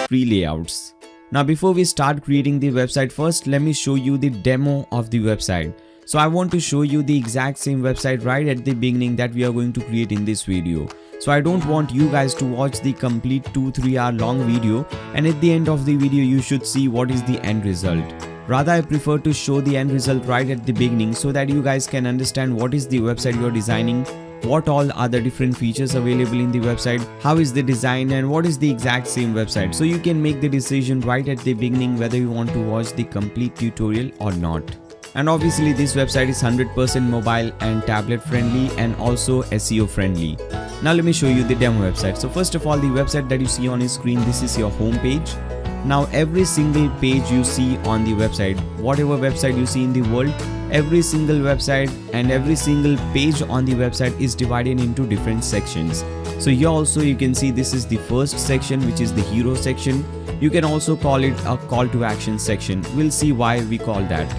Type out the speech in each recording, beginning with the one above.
free layouts. Now before we start creating the website, first let me show you the demo of the website. So I want to show you the exact same website right at the beginning that we are going to create in this video. So I don't want you guys to watch the complete 2-3 hour long video, and at the end of the video you should see what is the end result. Rather, I prefer to show the end result right at the beginning so that you guys can understand what is the website you're designing, what all are the different features available in the website, how is the design, and what is the exact same website. So you can make the decision right at the beginning whether you want to watch the complete tutorial or not. And obviously this website is 100% mobile and tablet friendly and also SEO friendly. Now let me show you the demo website. So first of all, the website that you see on your screen, this is your home page. Now every single page you see on the website, whatever website you see in the world, every single website and every single page on the website is divided into different sections. So here also you can see this is the first section, which is the hero section. You can also call it a call to action section. We'll see why we call that.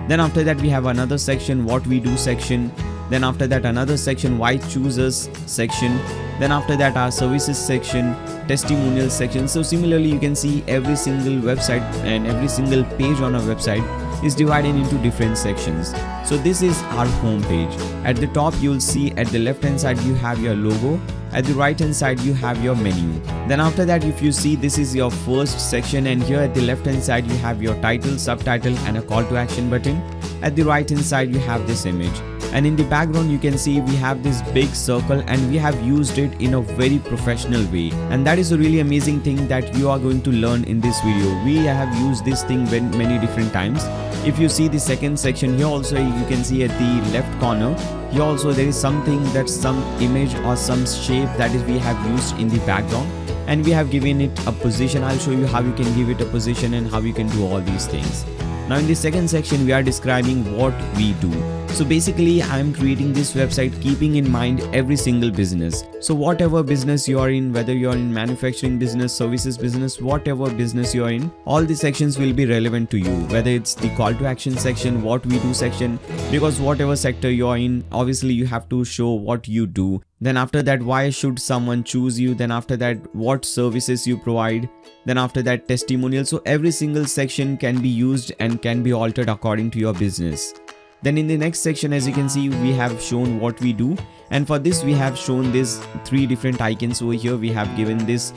Then after that we have another section, what we do section. Then after that another section, why choose us section. Then after that our services section, testimonial section. So similarly you can see every single website and every single page on a website is divided into different sections. So this is our home page. At the top you will see at the left hand side you have your logo. At the right hand side you have your menu. Then after that, if you see, this is your first section, and here at the left hand side you have your title, subtitle and a call to action button. At the right hand side you have this image, and in the background you can see we have this big circle, and we have used it in a very professional way, and that is a really amazing thing that you are going to learn in this video. We have used this thing many different times. If you see the second section, here also you can see at the left corner, here also there is something, that's some image or some shape that is we have used in the background, and we have given it a position. I'll show you how you can give it a position and how you can do all these things. Now in the second section we are describing what we do. So basically I am creating this website keeping in mind every single business. So whatever business you are in, whether you are in manufacturing business, services business, whatever business you are in, all the sections will be relevant to you. Whether it's the call to action section, what we do section, because whatever sector you are in, obviously you have to show what you do. Then after that, why should someone choose you? Then after that, what services you provide. Then after that, testimonial. So every single section can be used and can be altered according to your business. Then in the next section, as you can see, we have shown what we do, and for this we have shown this 3 different icons over here. We have given this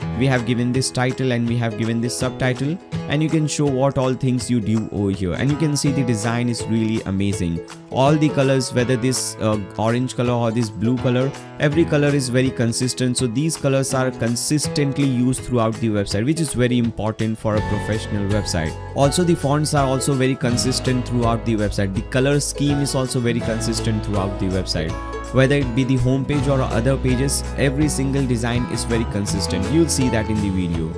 title, and we have given this subtitle, and you can show what all things you do over here, and you can see the design is really amazing. All the colors, whether this orange color or this blue color, every color is very consistent. So these colors are consistently used throughout the website, which is very important for a professional website. Also the fonts are also very consistent throughout the website. The color scheme is also very consistent throughout the website. Whether it be the home page or other pages, every single design is very consistent. You'll see that in the video.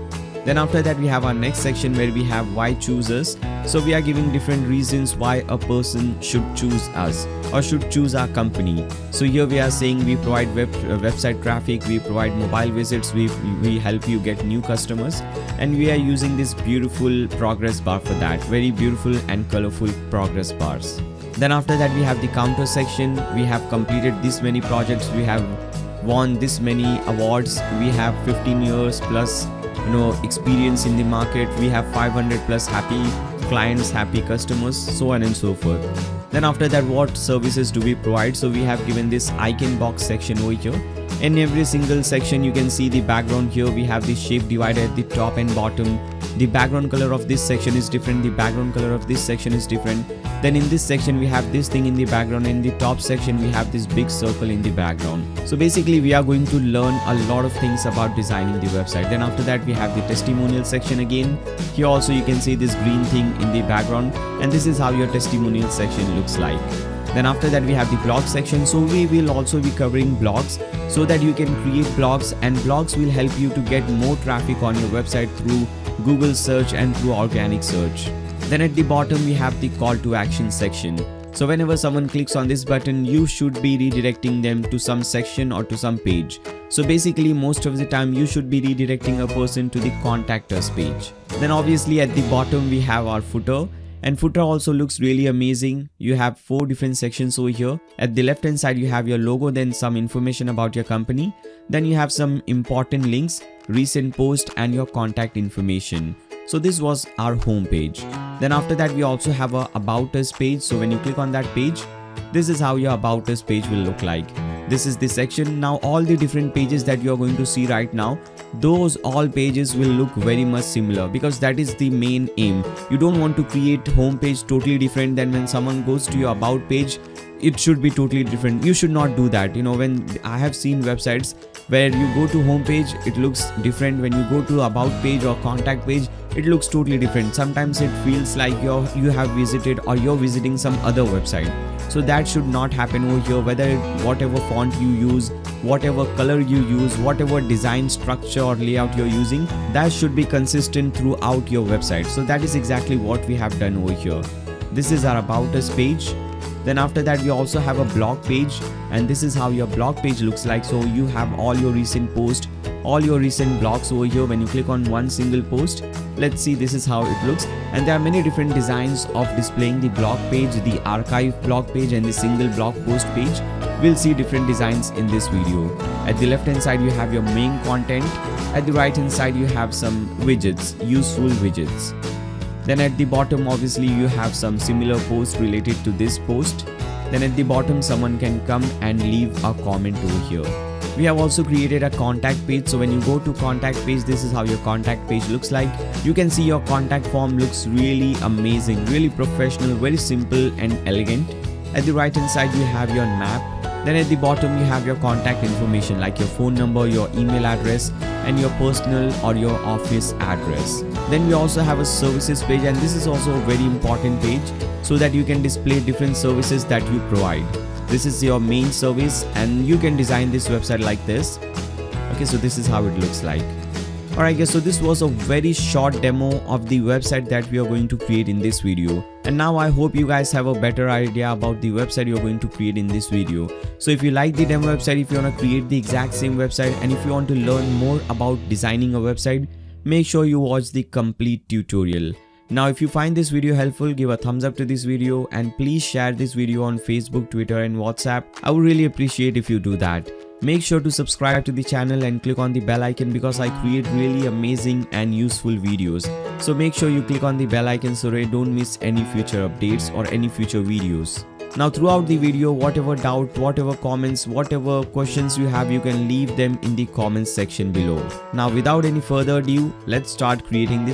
Then after that we have our next section where we have why choose us. So we are giving different reasons why a person should choose us or should choose our company. So here we are saying we provide website traffic, we provide mobile visits, we help you get new customers, and we are using this beautiful progress bar for that. Very beautiful and colorful progress bars. Then after that we have the counter section. We have completed this many projects, we have won this many awards, we have 15 years plus experience in the market, we have 500 plus happy clients, happy customers, so on and so forth. Then after that, what services do we provide? So we have given this icon box section over here. In every single section you can see the background. Here we have the shape divider at the top and bottom. The background color of this section is different, the background color of this section is different. Then in this section we have this thing in the background, in the top section we have this big circle in the background. So basically we are going to learn a lot of things about designing the website. Then after that we have the testimonial section again. Here also you can see this green thing in the background, and this is how your testimonial section looks like. Then after that we have the blog section. So we will also be covering blogs so that you can create blogs, and blogs will help you to get more traffic on your website through Google search and through organic search. Then at the bottom we have the call to action section. So whenever someone clicks on this button, you should be redirecting them to some section or to some page. So basically most of the time you should be redirecting a person to the contact us page. Then obviously at the bottom we have our footer. And footer also looks really amazing. You have 4 different sections over here. At the left hand side you have your logo, then some information about your company. Then you have some important links. recent post and your contact information. So this was our home page. Then after that we also have a about us page. So when you click on that page, this is how your about us page will look like. This is the section. Now all the different pages that you are going to see right now, those all pages will look very much similar, because that is the main aim. You don't want to create home page totally different than when someone goes to your about page. It should be totally different. You should not do that. When I have seen websites where you go to home page, it looks different. When you go to about page or contact page, it looks totally different. Sometimes it feels like you have visited or you're visiting some other website. So that should not happen over here. Whether whatever font you use, whatever color you use, whatever design structure or layout you're using, that should be consistent throughout your website. So that is exactly what we have done over here. This is our about us page. Then after that we also have a blog page, and this is how your blog page looks like. So you have all your recent posts, all your recent blogs over here. When you click on one single post, let's see, this is how it looks. And there are many different designs of displaying the blog page, the archive blog page and the single blog post page. We'll see different designs in this video. At the left hand side you have your main content. At the right hand side you have some widgets, useful widgets. Then at the bottom obviously you have some similar posts related to this post. Then at the bottom someone can come and leave a comment over here. We have also created a contact page. So when you go to contact page, this is how your contact page looks like. You can see your contact form looks really amazing, really professional, very simple and elegant. At the right hand side you have your map. Then at the bottom you have your contact information like your phone number, your email address and your personal or your office address. Then we also have a services page, and this is also a very important page so that you can display different services that you provide. This is your main service and you can design this website like this. Okay, so this is how it looks like. Alright guys, so this was a very short demo of the website that we are going to create in this video. And now I hope you guys have a better idea about the website you're going to create in this video. So if you like the demo website, if you want to create the exact same website, and if you want to learn more about designing a website, make sure you watch the complete tutorial. Now if you find this video helpful, give a thumbs up to this video and please share this video on Facebook, Twitter and WhatsApp. I would really appreciate if you do that. Make sure to subscribe to the channel and click on the bell icon, because I create really amazing and useful videos. So make sure you click on the bell icon so that you don't miss any future updates or any future videos. Now throughout the video, whatever doubt, whatever comments, whatever questions you have, you can leave them in the comments section below. Now without any further ado, let's start creating this